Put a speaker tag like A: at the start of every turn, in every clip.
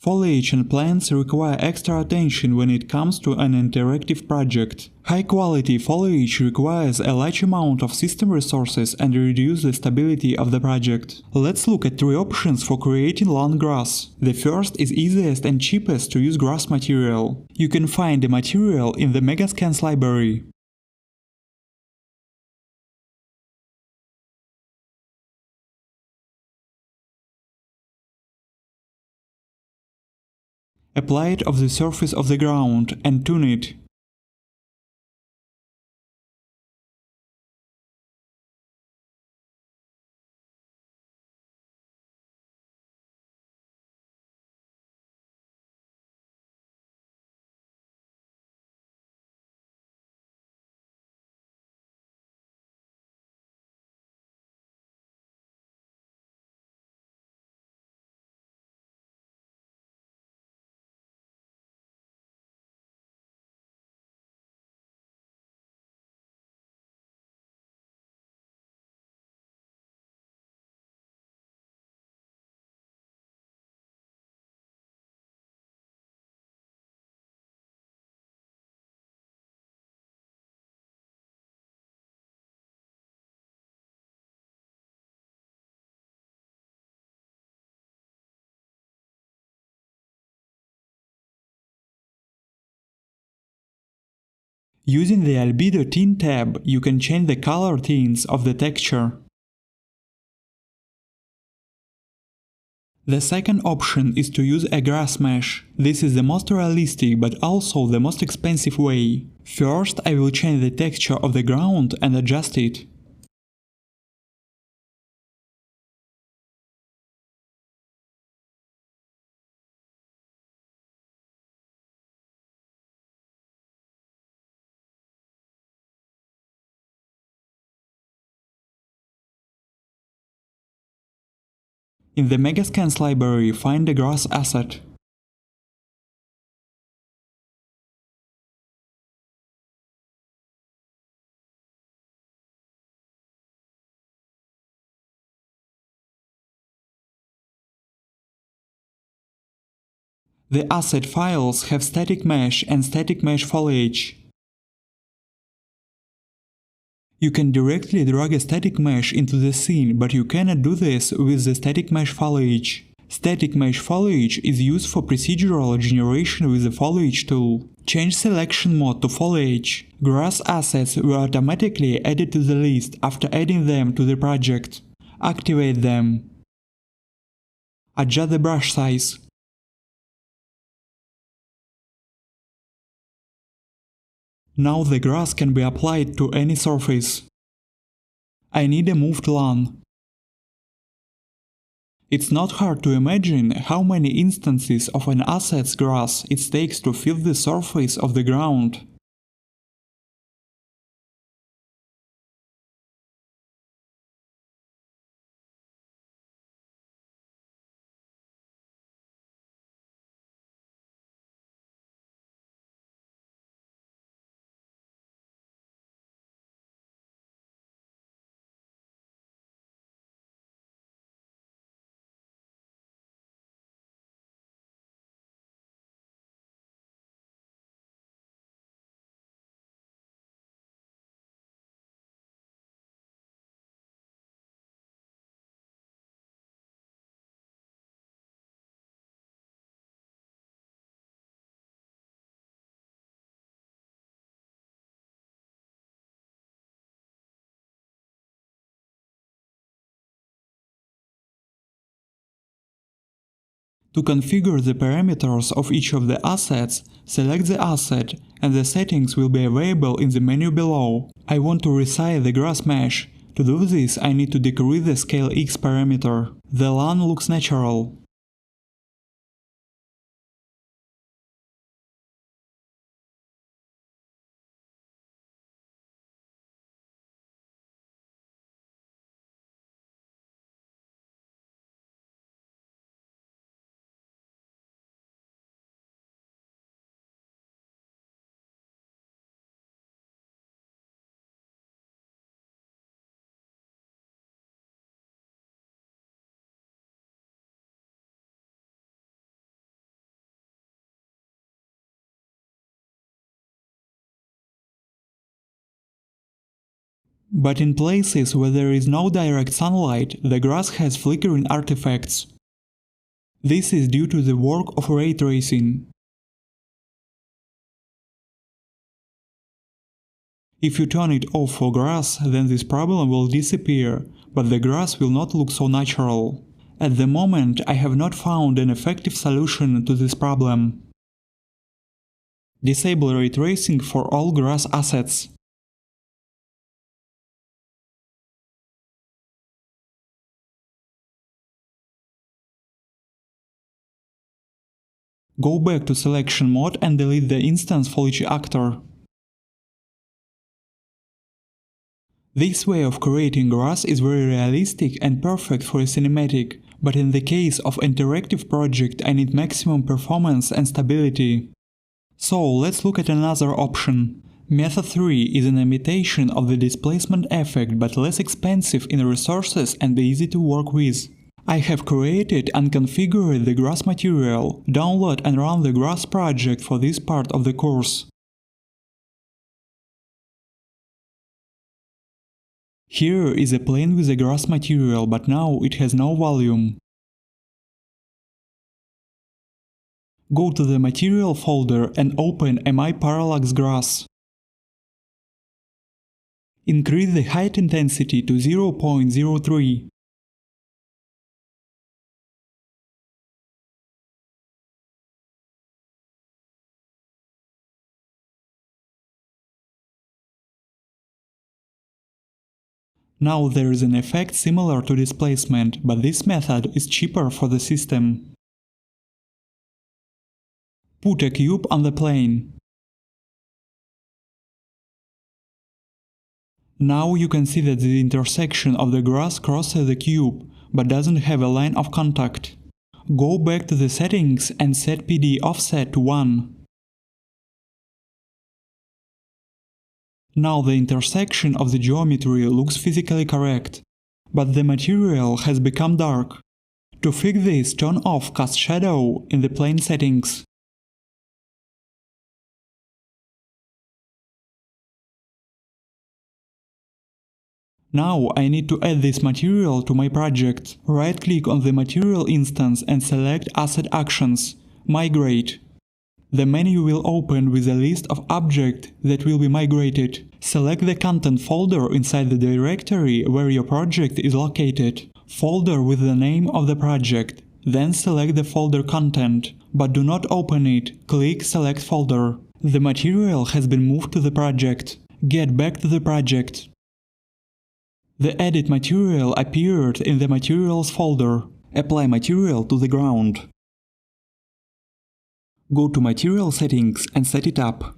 A: Foliage and plants require extra attention when it comes to an interactive project. High-quality foliage requires a large amount of system resources and reduces the stability of the project. Let's look at 3 options for creating lawn grass. The first is easiest and cheapest to use grass material. You can find the material in the Megascans library. Apply it on the surface of the ground and tune it. Using the Albedo Tint tab, you can change the color tints of the texture. The second option is to use a grass mesh. This is the most realistic but also the most expensive way. First, I will change the texture of the ground and adjust it. In the Megascans library, find the grass asset. The asset files have static mesh and static mesh foliage. You can directly drag a static mesh into the scene, but you cannot do this with the static mesh foliage. Static mesh foliage is used for procedural generation with the foliage tool. Change selection mode to foliage. Grass assets were automatically added to the list after adding them to the project. Activate them. Adjust the brush size. Now the grass can be applied to any surface. I need a moved lawn. It's not hard to imagine how many instances of an asset's grass it takes to fill the surface of the ground. To configure the parameters of each of the assets, select the asset, and the settings will be available in the menu below. I want to resize the grass mesh. To do this, I need to decrease the scale X parameter. The lawn looks natural. But in places where there is no direct sunlight, the grass has flickering artifacts. This is due to the work of ray tracing. If you turn it off for grass, then this problem will disappear, but the grass will not look so natural. At the moment, I have not found an effective solution to this problem. Disable ray tracing for all grass assets. Go back to selection mode and delete the instance for each actor. This way of creating grass is very realistic and perfect for a cinematic, but in the case of interactive project I need maximum performance and stability. So let's look at another option. Method 3 is an imitation of the displacement effect but less expensive in resources and easy to work with. I have created and configured the grass material. Download and run the grass project for this part of the course. Here is a plane with a grass material, but now it has no volume. Go to the Material folder and open Mi Parallax Grass. Increase the height intensity to 0.03. Now there is an effect similar to displacement, but this method is cheaper for the system. Put a cube on the plane. Now you can see that the intersection of the grass crosses the cube, but doesn't have a line of contact. Go back to the settings and set PD offset to 1. Now the intersection of the geometry looks physically correct, but the material has become dark. To fix this, turn off Cast Shadow in the plane settings. Now I need to add this material to my project. Right-click on the material instance and select Asset Actions. Migrate. The menu will open with a list of objects that will be migrated. Select the content folder inside the directory where your project is located. Folder with the name of the project. Then select the folder content, but do not open it. Click Select Folder. The material has been moved to the project. Get back to the project. The edit material appeared in the Materials folder. Apply material to the ground. Go to Material Settings and set it up.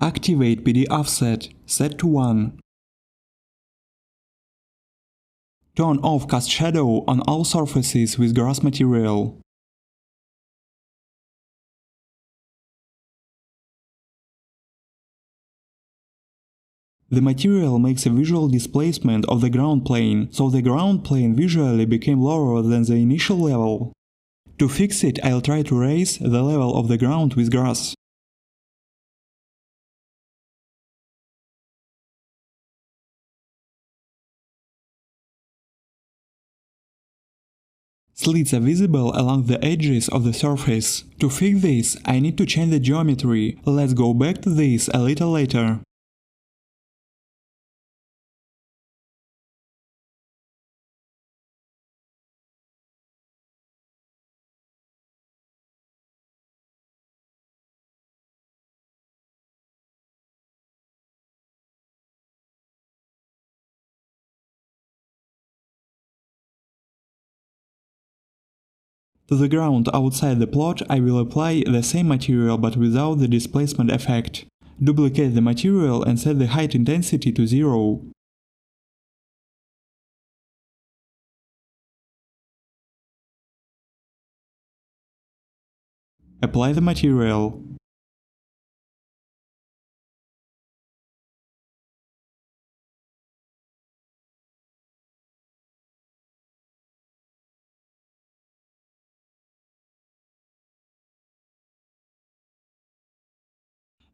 A: Activate PD Offset, set to 1. Turn off Cast Shadow on all surfaces with grass material. The material makes a visual displacement of the ground plane, so the ground plane visually became lower than the initial level. To fix it, I'll try to raise the level of the ground with grass. Slits are visible along the edges of the surface. To fix this, I need to change the geometry. Let's go back to this a little later. To the ground outside the plot I will apply the same material but without the displacement effect. Duplicate the material and set the height intensity to 0. Apply the material.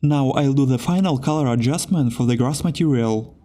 A: Now I'll do the final color adjustment for the gross material.